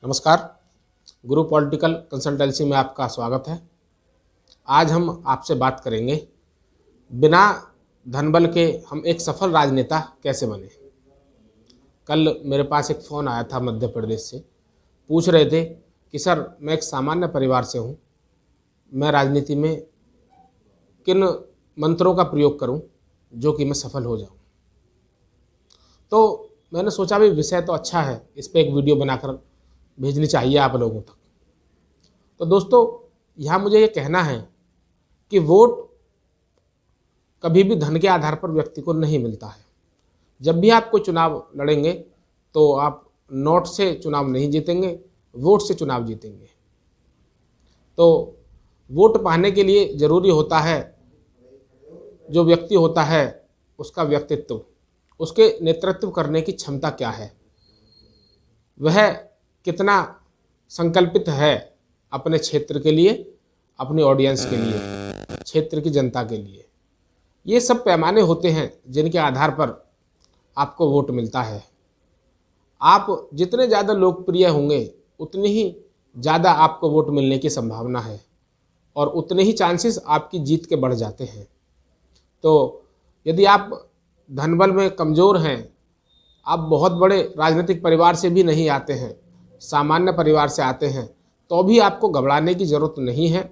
नमस्कार। गुरु political consultancy में आपका स्वागत है। आज हम आपसे बात करेंगे बिना धनबल के हम एक सफल राजनेता कैसे बने। कल मेरे पास एक फ़ोन आया था मध्य प्रदेश से, पूछ रहे थे कि सर मैं एक सामान्य परिवार से हूँ, मैं राजनीति में किन मंत्रों का प्रयोग करूँ जो कि मैं सफल हो जाऊँ। तो मैंने सोचा भी विषय तो अच्छा है, इस पर एक वीडियो बनाकर भेजनी चाहिए आप लोगों तक। तो दोस्तों, यहाँ मुझे ये कहना है कि वोट कभी भी धन के आधार पर व्यक्ति को नहीं मिलता है। जब भी आप कोई चुनाव लड़ेंगे तो आप नोट से चुनाव नहीं जीतेंगे, वोट से चुनाव जीतेंगे। तो वोट पाने के लिए ज़रूरी होता है जो व्यक्ति होता है उसका व्यक्तित्व, उसके नेतृत्व करने की क्षमता क्या है, वह कितना संकल्पित है अपने क्षेत्र के लिए, अपनी ऑडियंस के लिए, क्षेत्र की जनता के लिए। ये सब पैमाने होते हैं जिनके आधार पर आपको वोट मिलता है। आप जितने ज़्यादा लोकप्रिय होंगे उतनी ही ज़्यादा आपको वोट मिलने की संभावना है और उतने ही चांसेस आपकी जीत के बढ़ जाते हैं। तो यदि आप धनबल में कमज़ोर हैं, आप बहुत बड़े राजनीतिक परिवार से भी नहीं आते हैं, सामान्य परिवार से आते हैं, तो भी आपको घबराने की ज़रूरत नहीं है।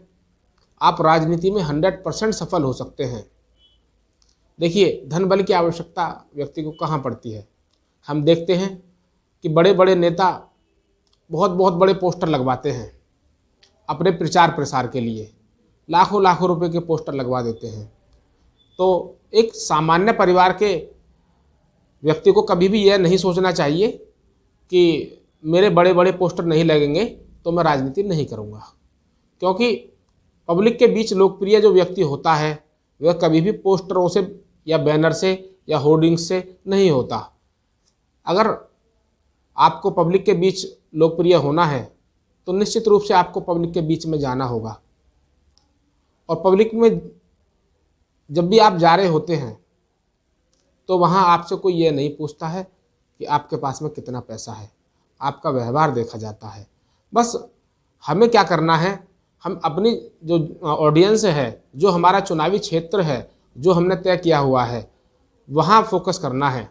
आप राजनीति में 100% सफल हो सकते हैं। देखिए, धनबल की आवश्यकता व्यक्ति को कहाँ पड़ती है। हम देखते हैं कि बड़े बड़े नेता बहुत बड़े पोस्टर लगवाते हैं अपने प्रचार प्रसार के लिए, लाखों लाखों रुपए के पोस्टर लगवा देते हैं। तो एक सामान्य परिवार के व्यक्ति को कभी भी यह नहीं सोचना चाहिए कि मेरे बड़े बड़े पोस्टर नहीं लगेंगे तो मैं राजनीति नहीं करूँगा, क्योंकि पब्लिक के बीच लोकप्रिय जो व्यक्ति होता है वह कभी भी पोस्टरों से या बैनर से या होर्डिंग्स से नहीं होता। अगर आपको पब्लिक के बीच लोकप्रिय होना है तो निश्चित रूप से आपको पब्लिक के बीच में जाना होगा, और पब्लिक में जब भी आप जा रहे होते हैं तो वहाँ आपसे कोई ये नहीं पूछता है कि आपके पास में कितना पैसा है, आपका व्यवहार देखा जाता है। बस हमें क्या करना है, हम अपनी जो ऑडियंस है, जो हमारा चुनावी क्षेत्र है, जो हमने तय किया हुआ है, वहाँ फोकस करना है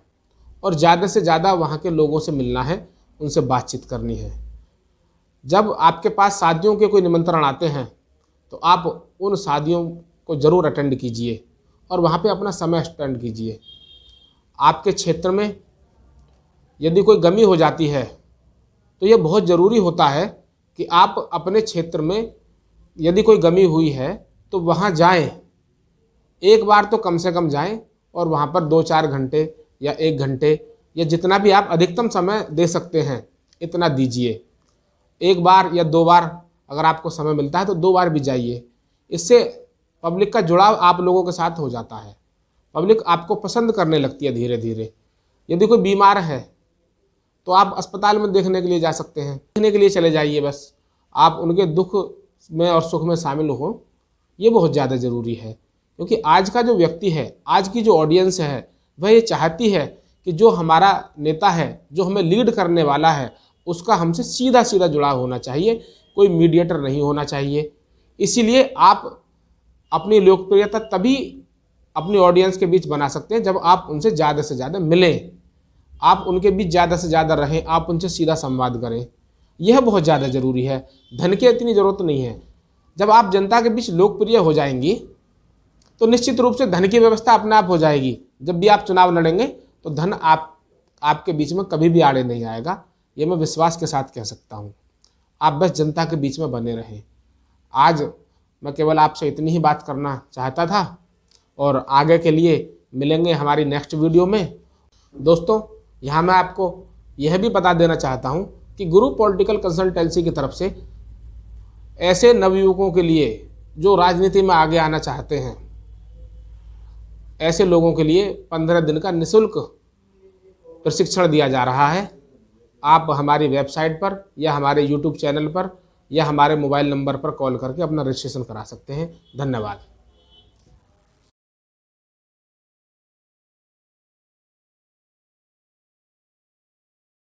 और ज़्यादा से ज़्यादा वहाँ के लोगों से मिलना है, उनसे बातचीत करनी है। जब आपके पास शादियों के कोई निमंत्रण आते हैं तो आप उन शादियों को ज़रूर अटेंड कीजिए और वहाँ पे अपना समय स्पेंड कीजिए। आपके क्षेत्र में यदि कोई गमी हो जाती है तो ये बहुत ज़रूरी होता है कि आप अपने क्षेत्र में यदि कोई गमी हुई है तो वहाँ जाएं, एक बार तो कम से कम जाएं और वहाँ पर 2-4 घंटे या 1 घंटे या जितना भी आप अधिकतम समय दे सकते हैं इतना दीजिए। 1 बार या 2 बार अगर आपको समय मिलता है तो 2 बार भी जाइए। इससे पब्लिक का जुड़ाव आप लोगों के साथ हो जाता है, पब्लिक आपको पसंद करने लगती है धीरे धीरे। यदि कोई बीमार है तो आप अस्पताल में देखने के लिए जा सकते हैं, देखने के लिए चले जाइए, बस आप उनके दुख में और सुख में शामिल हो। ये बहुत ज़्यादा ज़रूरी है, क्योंकि आज का जो व्यक्ति है, आज की जो ऑडियंस है, वह ये चाहती है कि जो हमारा नेता है, जो हमें लीड करने वाला है, उसका हमसे सीधा सीधा जुड़ाव होना चाहिए, कोई मीडिएटर नहीं होना चाहिए। इसीलिए आप अपनी लोकप्रियता तभी अपनी ऑडियंस के बीच बना सकते हैं जब आप उनसे ज़्यादा से ज़्यादा मिलें, आप उनके बीच ज़्यादा से ज़्यादा रहें, आप उनसे सीधा संवाद करें। यह बहुत ज़्यादा ज़रूरी है। धन की इतनी ज़रूरत नहीं है। जब आप जनता के बीच लोकप्रिय हो जाएंगी तो निश्चित रूप से धन की व्यवस्था अपने आप हो जाएगी। जब भी आप चुनाव लड़ेंगे तो धन आपके बीच में कभी भी आड़े नहीं आएगा, ये मैं विश्वास के साथ कह सकता हूँ। आप बस जनता के बीच में बने रहें। आज मैं केवल आपसे इतनी ही बात करना चाहता था और आगे के लिए मिलेंगे हमारी नेक्स्ट वीडियो में। दोस्तों, यहाँ मैं आपको यह भी बता देना चाहता हूँ कि गुरु पॉलिटिकल कंसल्टेंसी की तरफ से ऐसे नवयुवकों के लिए जो राजनीति में आगे आना चाहते हैं, ऐसे लोगों के लिए 15 दिन का निःशुल्क प्रशिक्षण दिया जा रहा है। आप हमारी वेबसाइट पर या हमारे यूट्यूब चैनल पर या हमारे मोबाइल नंबर पर कॉल करके अपना रजिस्ट्रेशन करा सकते हैं। धन्यवाद।